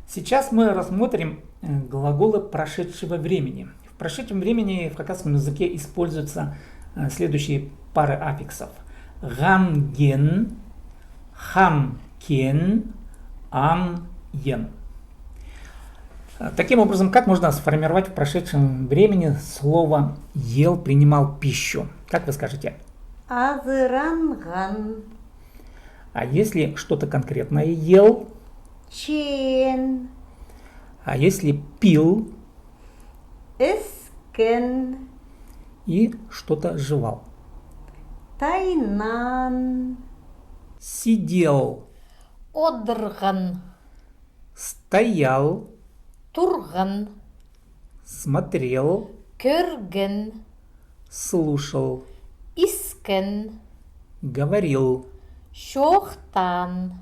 Сейчас мы рассмотрим глаголы прошедшего времени. В прошедшем времени в хакасском языке используются следующие пары аффиксов. Ганген, хамкен, амен. Таким образом, как можно сформировать в прошедшем времени слово «ел», «принимал пищу»? Как вы скажете? Азыранган. А если что-то конкретное ел? Чен. А если пил Эскен. и что-то жевал? Тайнан. Сидел, Одырган, стоял, турган, смотрел, көрген, слушал, искен, говорил, шоқтан,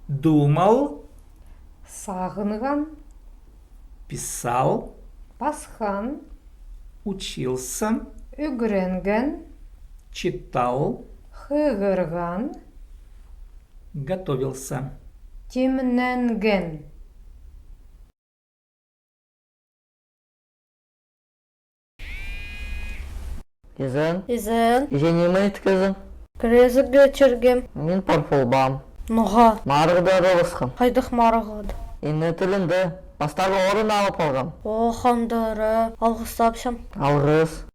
думал, сағынған, писал, басқан, учился, үгіренген, читал, хығырған, готовился. теміненген. Изен, изен, женемейт кызым, крезік götürgem, мен парфолбам, нұға, марғыда болысқым. қайдық марығады. Инне тілінді, бастағы орын алып алғам. О, қандары, алғыстапшым. Алғыз.